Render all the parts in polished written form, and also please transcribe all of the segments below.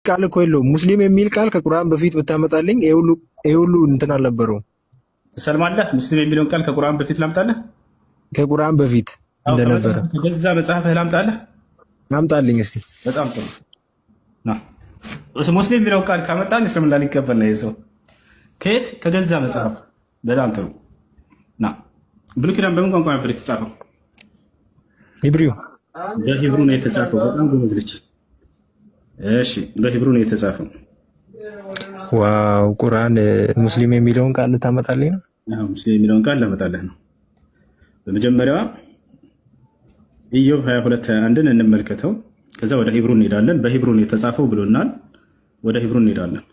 ቃል እኮ የለውም። ሙስሊም የሚል ቃል ከቁርአን በፊት ብታመጣልኝ ይሄ ሁሉ እንትን አልነበረውም። ትሰልማለህ? ሙስሊም የሚለውን ቃል ከቁርአን በፊት ላምጣለህ? ከቁርአን በፊት እንደነበረ ከገዛ መጽሐፍህ ላምጣለህ? አምጣልኝ እስቲ። በጣም ጥሩ ና። ሙስሊም የሚለውን ቃል ካመጣን እስልምና ሊቀበል ነው የሰው ከየት? ከገዛ መጽሐፍ። በጣም ጥሩ ና። ብሉይ ኪዳን በምን ቋንቋ ነበር የተጻፈው? ሂብሪው። በሂብሩ ነው የተጻፈው። በጣም ጎበዝ ልጅ። እሺ፣ በሂብሩ ነው የተጻፈው። ዋው! ቁርአን ሙስሊም የሚለውን ቃል ልታመጣልኝ ነው? አዎ፣ ሙስሊም የሚለውን ቃል ላመጣልህ ነው። በመጀመሪያዋ ኢዮብ 22:21ን እንመልከተው። ከዛ ወደ ሂብሩ እንሄዳለን። በሂብሩ ነው የተጻፈው ብሎናል። ወደ ሂብሩ እንሄዳለን።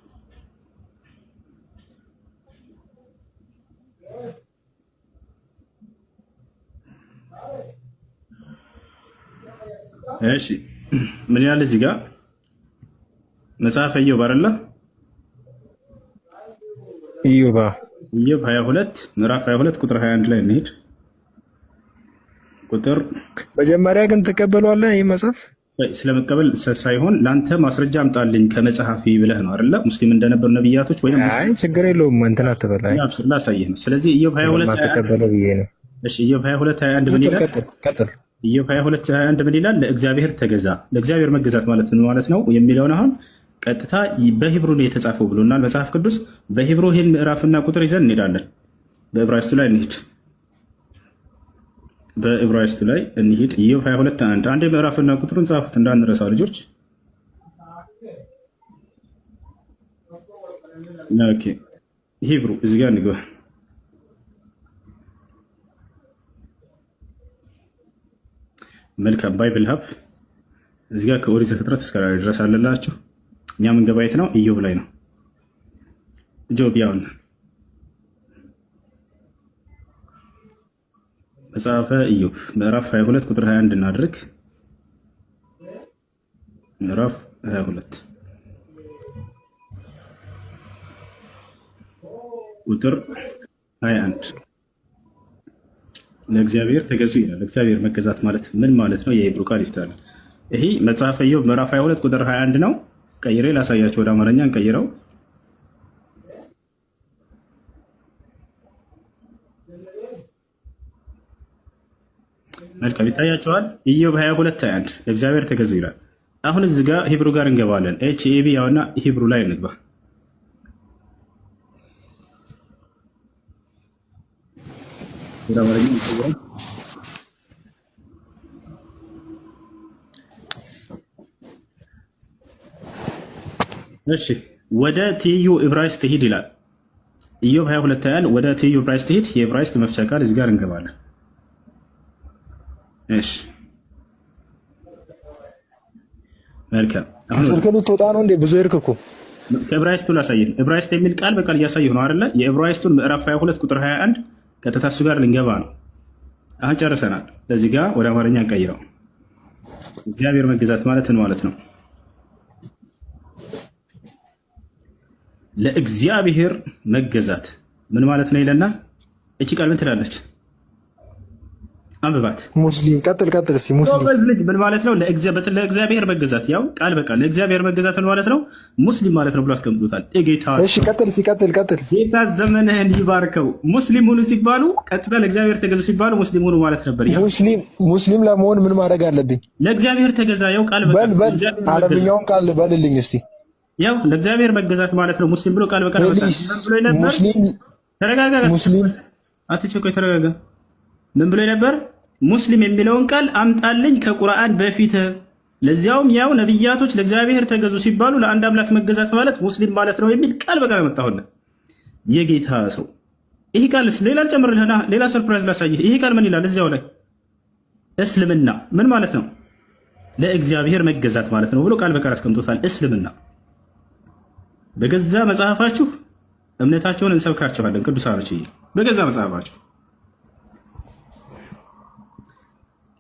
እሺ ምን ያለ እዚህ ጋር መጽሐፈ ኢዮብ አይደለ? ኢዮብ 22 ምዕራፍ 22 ቁጥር 21 ላይ እንሂድ። ቁጥር መጀመሪያ ግን ትቀበለዋለህ? ይህ መጽሐፍ ስለመቀበል ሳይሆን ለአንተ ማስረጃ አምጣልኝ ከመጽሐፊ ብለህ ነው አይደለ? ሙስሊም እንደነበሩ ነብያቶች ወይም አይ ችግር የለውም እንትን አትበላይ ላሳየህ ነው። ስለዚህ ኢዮብ 22 ተቀበለው ብዬ ነው። እሺ ኢዮብ 22:21 ምን ይላል? ቀጥል። ኢዮብ 22:21 ምን ይላል? ለእግዚአብሔር ተገዛ። ለእግዚአብሔር መገዛት ማለት ምን ማለት ነው የሚለውን አሁን ቀጥታ በሂብሩ ነው የተጻፈው ብሎናል መጽሐፍ ቅዱስ። በሂብሩ ይህን ምዕራፍና ቁጥር ይዘን እንሄዳለን። በዕብራይስጡ ላይ እንሂድ። በዕብራይስጡ ላይ እንሂድ። ኢዮብ 22:1 አንዴ ምዕራፍና ቁጥሩን ጻፉት እንዳንረሳ ልጆች። ኦኬ ሂብሩ እዚህ ጋር እንግባ። መልካም ባይብል ሀብ እዚህ ጋር ከኦሪት ዘፍጥረት እስከ ራዕይ ድረስ አለላችሁ። እኛ የምንገባ የት ነው? ኢዮብ ላይ ነው። ኢዮብያውን መጽሐፈ ኢዮብ ምዕራፍ 22 ቁጥር 21 እናድርግ። ምዕራፍ 22 ቁጥር 21 ለእግዚአብሔር ተገዙ ይላል። ለእግዚአብሔር መገዛት ማለት ምን ማለት ነው? የሂብሩ ቃል ይፍታል። ይሄ መጽሐፈ ኢዮብ ምዕራፍ 22 ቁጥር 21 ነው። ቀይሬ ላሳያቸው፣ ወደ አማርኛ እንቀይረው። መልካም ይታያቸዋል። ኢዮብ 22:21 ለእግዚአብሔር ተገዙ ይላል። አሁን እዚህ ጋር ሂብሩ ጋር እንገባለን። ኤችኤቢ ያውና ሂብሩ ላይ እንግባ። ወደ አማርኛ እንቀይረው። እሺ ወደ ትይዩ ዕብራይስጥ ሂድ ይላል። ኢዮብ 22:21 ወደ ትይዩ ዕብራይስጥ ሂድ። የዕብራይስጥ መፍቻ ቃል እዚህ ጋር እንገባለን። እሺ መልካም። አሁን ስልክ ልትወጣ ነው እንዴ? ብዙ ሄድክ እኮ። ከዕብራይስጡ ላሳየህ። ዕብራይስጥ የሚል ቃል በቃል እያሳየሁ ነው አይደለ? የዕብራይስጡን ምዕራፍ 22 ቁጥር 21 ቀጥታ እሱ ጋር ልንገባ ነው። አሁን ጨርሰናል። ለዚህ ጋር ወደ አማርኛ እንቀይረው። እግዚአብሔር መገዛት ማለት ምን ማለት ነው? ለእግዚአብሔር መገዛት ምን ማለት ነው ይለናል። እቺ ቃል ምን ትላለች? አንብባት። ሙስሊም ቀጥል እስኪ። ሙስሊም ምን ማለት ነው? ለእግዚአብሔር መገዛት ያው ቃል በቃል ለእግዚአብሔር መገዛት ምን ማለት ነው? ሙስሊም ማለት ነው ብሎ አስቀምጦታል። ጌታ እሺ ቀጥል። ጌታ ዘመንህን ይባርከው። ሙስሊም ሁኑ ሲባሉ ቀጥታ ለእግዚአብሔር ተገዙ ሲባሉ ሙስሊም ሁኑ ማለት ነበር። ያው ሙስሊም ለመሆን ምን ማድረግ አለብኝ? ለእግዚአብሔር ተገዛ። ያው ቃል በቃል አረብኛውን ቃል በልልኝ እስቲ። ያው ለእግዚአብሔር መገዛት ማለት ነው ሙስሊም ብሎ ቃል በቃል ተረጋጋ። ሙስሊም አትቸኮይ፣ ተረጋጋ። ምን ብሎ ነበር? ሙስሊም የሚለውን ቃል አምጣልኝ ከቁርአን በፊት። ለዚያውም ያው ነብያቶች ለእግዚአብሔር ተገዙ ሲባሉ ለአንድ አምላክ መገዛት ማለት ሙስሊም ማለት ነው የሚል ቃል በቃል መጣሁልህ። የጌታ ሰው ይሄ ቃልስ ሌላ አልጨምርልህና ሌላ ሰርፕራይዝ ላሳይህ። ይሄ ቃል ምን ይላል? እዚያው ላይ እስልምና ምን ማለት ነው? ለእግዚአብሔር መገዛት ማለት ነው ብሎ ቃል በቃል አስቀምጦታል። እስልምና በገዛ መጽሐፋችሁ እምነታቸውን እንሰብካቸዋለን ቅዱሳኖች፣ በገዛ መጽሐፋችሁ።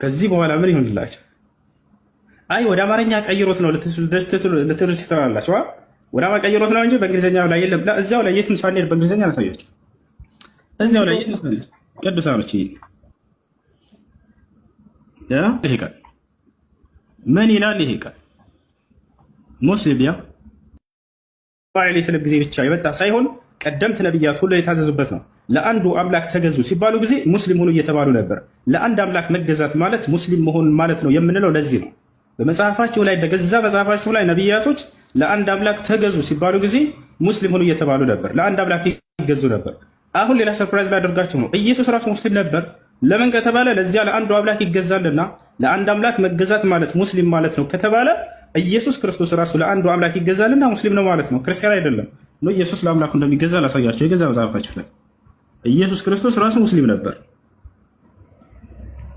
ከዚህ በኋላ ምን ይሆንላችሁ? አይ ወደ አማርኛ ቀይሮት ነው ልትሉ ትችላላችሁ። ወደ አማርኛ ቀይሮት ነው እንጂ በእንግሊዝኛ ላይ የለም። እዚያው ላይ የትም ሳንሄድ በእንግሊዝኛ አላሳያችሁ። እዚያው ላይ የትም ሳንሄድ ቅዱሳኖች፣ ይሄ ቃል ምን ይላል? ይሄ ቃል ሙስሊም ያ ስለ ጊዜ ብቻ የመጣ ሳይሆን ቀደምት ነቢያት ሁሉ የታዘዙበት ነው። ለአንዱ አምላክ ተገዙ ሲባሉ ጊዜ ሙስሊም ሆኑ እየተባሉ ነበር። ለአንድ አምላክ መገዛት ማለት ሙስሊም መሆን ማለት ነው የምንለው ለዚህ ነው። በመጽሐፋቸው ላይ በገዛ መጽሐፋቸው ላይ ነቢያቶች ለአንድ አምላክ ተገዙ ሲባሉ ጊዜ ሙስሊም ሆኑ እየተባሉ ነበር። ለአንድ አምላክ ይገዙ ነበር። አሁን ሌላ ሰርፕራይዝ ላደርጋቸው ነው። ኢየሱስ ራሱ ሙስሊም ነበር። ለምን ከተባለ ለዚያ ለአንዱ አምላክ ይገዛልና ለአንድ አምላክ መገዛት ማለት ሙስሊም ማለት ነው ከተባለ ኢየሱስ ክርስቶስ ራሱ ለአንዱ አምላክ ይገዛልና ሙስሊም ነው ማለት ነው። ክርስቲያን አይደለም ነው። ኢየሱስ ለአምላኩ እንደሚገዛ ላሳያቸው። የገዛ መጽሐፋችሁ ላይ ኢየሱስ ክርስቶስ ራሱ ሙስሊም ነበር።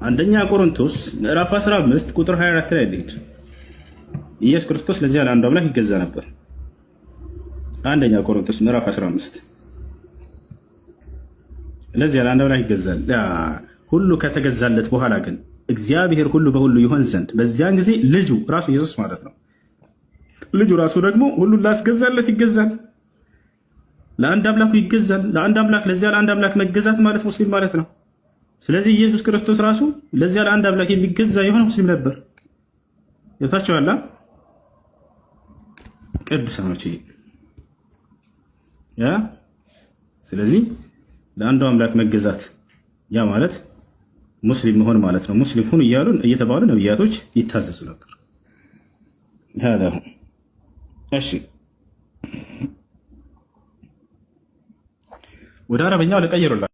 አንደኛ ቆሮንቶስ ምዕራፍ 15 ቁጥር 24 ላይ ልሂድ። ኢየሱስ ክርስቶስ ለዚያ ለአንዱ አምላክ ይገዛ ነበር። አንደኛ ቆሮንቶስ ምዕራፍ 15 ለዚያ ለአንዱ አምላክ ይገዛል። ሁሉ ከተገዛለት በኋላ ግን እግዚአብሔር ሁሉ በሁሉ ይሆን ዘንድ በዚያን ጊዜ ልጁ ራሱ ኢየሱስ ማለት ነው። ልጁ ራሱ ደግሞ ሁሉን ላስገዛለት ይገዛል። ለአንድ አምላኩ ይገዛል። ለአንድ አምላክ ለዚያ ለአንድ አምላክ መገዛት ማለት ሙስሊም ማለት ነው። ስለዚህ ኢየሱስ ክርስቶስ ራሱ ለዚያ ለአንድ አምላክ የሚገዛ የሆነ ሙስሊም ነበር። የታቸዋላ ቅዱሳኖች ያ ስለዚህ ለአንዱ አምላክ መገዛት ያ ማለት ሙስሊም መሆን ማለት ነው። ሙስሊም ሁን እያሉ እየተባሉ ነብያቶች ይታዘዙ ነበር። هذا هو እሺ ወደ አረበኛው ለቀየሩላ